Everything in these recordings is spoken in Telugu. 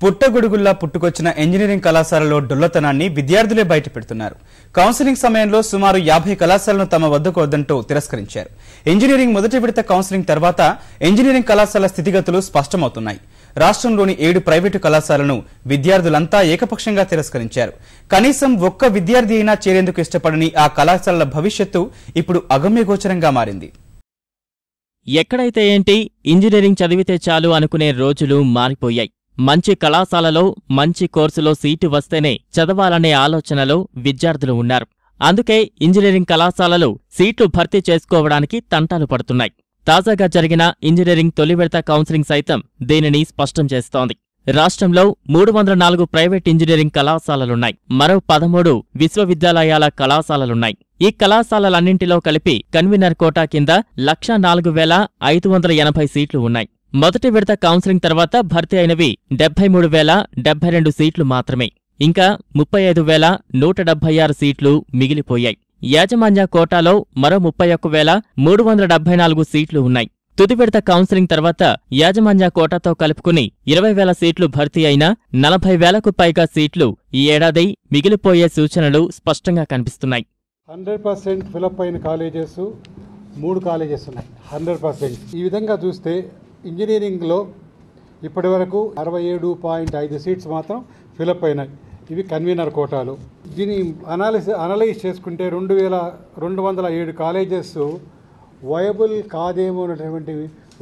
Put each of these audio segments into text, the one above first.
పుట్టగొడుగుల్లా పుట్టుకొచ్చిన ఇంజనీరింగ్ కళాశాలలో డొల్లతనాన్ని విద్యార్థులే బయటపెడుతున్నారు. కౌన్సిలింగ్ సమయంలో సుమారు 50 కళాశాలను తమ వద్దకు వద్దంటూ తిరస్కరించారు. ఇంజనీరింగ్ మొదటి విడత కౌన్సిలింగ్ తర్వాత ఇంజనీరింగ్ కళాశాల స్థితిగతులు స్పష్టమవుతున్నాయి. రాష్ట్రంలోని 7 ప్రైవేటు కళాశాలను విద్యార్థులంతా ఏకపక్షంగా తిరస్కరించారు. కనీసం ఒక్క విద్యార్థి అయినా చేరేందుకు ఇష్టపడని ఆ కళాశాలల భవిష్యత్తు ఇప్పుడు అగమ్యగోచరంగా మారింది. ఎక్కడైతే ఏంటి, ఇంజనీరింగ్ చదివితే చాలు అనుకునే రోజులు మారిపోయాయి. మంచి కళాశాలలో మంచి కోర్సులో సీటు వస్తేనే చదవాలనే ఆలోచనలో విద్యార్థులు ఉన్నారు. అందుకే ఇంజనీరింగ్ కళాశాలలు సీట్లు భర్తీ చేసుకోవడానికి తంటాలు పడుతున్నాయి. తాజాగా జరిగిన ఇంజనీరింగ్ తొలి విడత కౌన్సిలింగ్ సైతం దీనిని స్పష్టం చేస్తోంది. రాష్ట్రంలో 304 ప్రైవేట్ ఇంజనీరింగ్ కళాశాలలున్నాయి. మరో 13 విశ్వవిద్యాలయాల కళాశాలలున్నాయి. ఈ కళాశాలలన్నింటిలో కలిపి కన్వీనర్ కోటా కింద 1,04,580 సీట్లు ఉన్నాయి. మొదటి విడత కౌన్సిలింగ్ తర్వాత భర్తీ అయినవి 73,072 సీట్లు మాత్రమే. ఇంకా 35,176 సీట్లు మిగిలిపోయాయి. యాజమాన్య కోటాలో మరో 31,374 సీట్లు ఉన్నాయి. తుది విడత కౌన్సిలింగ్ తర్వాత యాజమాన్య కోటాతో కలుపుకుని 20,000 సీట్లు భర్తీ అయినా 40,000కు పైగా సీట్లు ఈ ఏడాది మిగిలిపోయే సూచనలు స్పష్టంగా కనిపిస్తున్నాయి. 100% ఫిలప్ అయిన కాలేజెస్ 3 కాలేజెస్ ఉన్నాయి. 100%. ఈ విధంగా చూస్తే ఇంజనీరింగ్లో ఇప్పటి వరకు 67.5 సీట్స్ మాత్రం ఫిలప్ అయినాయి. ఇవి కన్వీనర్ కోటాలు. దీన్ని అనలైజ్ చేసుకుంటే 2,207 కాలేజెస్ వయబుల్ కాదేమో అనేటువంటి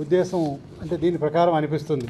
ఉద్దేశం అంటే దీని ప్రకారం అనిపిస్తుంది.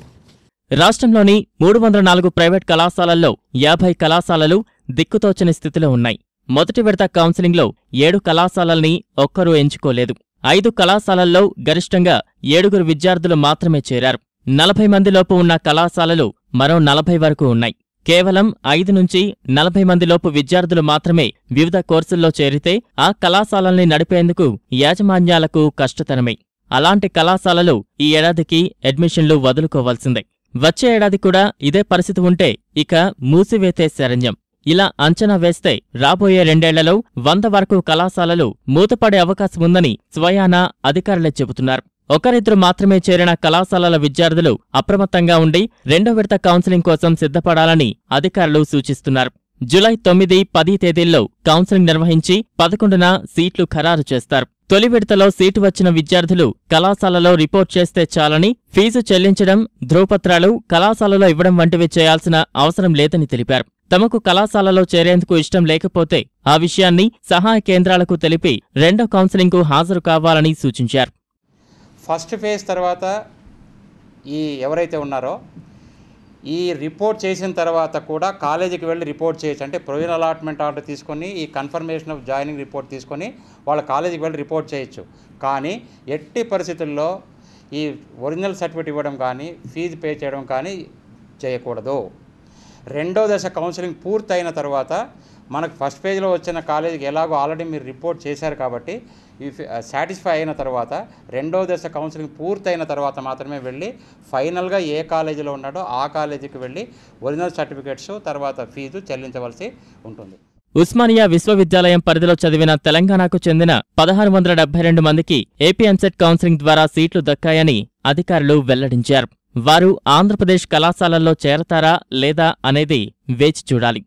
రాష్ట్రంలోని 304 ప్రైవేట్ కళాశాలల్లో 50 కళాశాలలు దిక్కుతోచని స్థితిలో ఉన్నాయి. మొదటి విడత కౌన్సిలింగ్లో 7 కళాశాలల్ని ఒక్కరూ ఎంచుకోలేదు. 5 కళాశాలల్లో గరిష్టంగా 7 విద్యార్థులు మాత్రమే చేరారు. 40 మందిలోపు ఉన్న కళాశాలలు మరో 40 వరకు ఉన్నాయి. కేవలం 5 నుంచి 40 మందిలోపు విద్యార్థులు మాత్రమే వివిధ కోర్సుల్లో చేరితే ఆ కళాశాలల్ని నడిపేందుకు యాజమాన్యాలకు కష్టతరమే. అలాంటి కళాశాలలు ఈ ఏడాదికి అడ్మిషన్లు వదులుకోవాల్సిందే. వచ్చే ఏడాది కూడా ఇదే పరిస్థితి ఉంటే ఇక మూసివేతే శరణ్యం. ఇలా అంచనా వేస్తే రాబోయే 2 ఏళ్లలో 100 వరకు కళాశాలలు మూతపడే అవకాశముందని స్వయానా అధికారులే చెబుతున్నారు. ఒకరిద్దరు మాత్రమే చేరిన కళాశాలల విద్యార్థులు అప్రమత్తంగా ఉండి 2వ విడత కౌన్సిలింగ్ కోసం సిద్ధపడాలని అధికారులు సూచిస్తున్నారు. జూలై 9, 10 తేదీల్లో కౌన్సిలింగ్ నిర్వహించి 11న సీట్లు ఖరారు చేస్తారు. తొలి విడతలో సీటు వచ్చిన విద్యార్థులు కళాశాలలో రిపోర్ట్ చేస్తే చాలని, ఫీజు చెల్లించడం, ధ్రువపత్రాలు కళాశాలలో ఇవ్వడం వంటివి చేయాల్సిన అవసరం లేదని తెలిపారు. తమకు కళాశాలలో చేరేందుకు ఇష్టం లేకపోతే ఆ విషయాన్ని సహాయ కేంద్రాలకు తెలిపి 2వ కౌన్సిలింగ్కు హాజరు కావాలని సూచించారు. ఫస్ట్ ఫేజ్ తర్వాత ఎవరైతే ఉన్నారో ఈ రిపోర్ట్ చేసిన తర్వాత కూడా కాలేజీకి వెళ్ళి రిపోర్ట్ చేయొచ్చు. అంటే ప్రొవిజనల్ అలాట్మెంట్ ఆర్డర్ తీసుకొని ఈ కన్ఫర్మేషన్ ఆఫ్ జాయినింగ్ రిపోర్ట్ తీసుకొని వాళ్ళ కాలేజీకి వెళ్ళి రిపోర్ట్ చేయొచ్చు. కానీ ఎట్టి పరిస్థితుల్లో ఈ ఒరిజినల్ సర్టిఫికేట్ ఇవ్వడం కానీ ఫీజు పే చేయడం కానీ చేయకూడదు. 2వ దశ కౌన్సిలింగ్ పూర్తయిన తర్వాత మనకు ఫస్ట్ పేజ్లో వచ్చిన కాలేజీకి ఎలాగో ఆల్రెడీ మీరు రిపోర్ట్ చేశారు కాబట్టి ఈ సాటిస్ఫై అయిన తర్వాత 2వ దశ కౌన్సిలింగ్ పూర్తయిన తర్వాత మాత్రమే వెళ్ళి ఫైనల్గా ఏ కాలేజీలో ఉన్నాడో ఆ కాలేజీకి వెళ్ళి ఒరిజినల్ సర్టిఫికేట్స్ తర్వాత ఫీజు చెల్లించవలసి ఉంటుంది. ఉస్మానియా విశ్వవిద్యాలయం పరిధిలో చదివిన తెలంగాణకు చెందిన 1,672 మందికి ఏపీ ఎంసెట్ కౌన్సిలింగ్ ద్వారా సీట్లు దక్కాయని అధికారులు వెల్లడించారు. వారు ఆంధ్రప్రదేశ్ కళాశాలల్లో చేరతారా లేదా అనేది వేచి చూడాలి.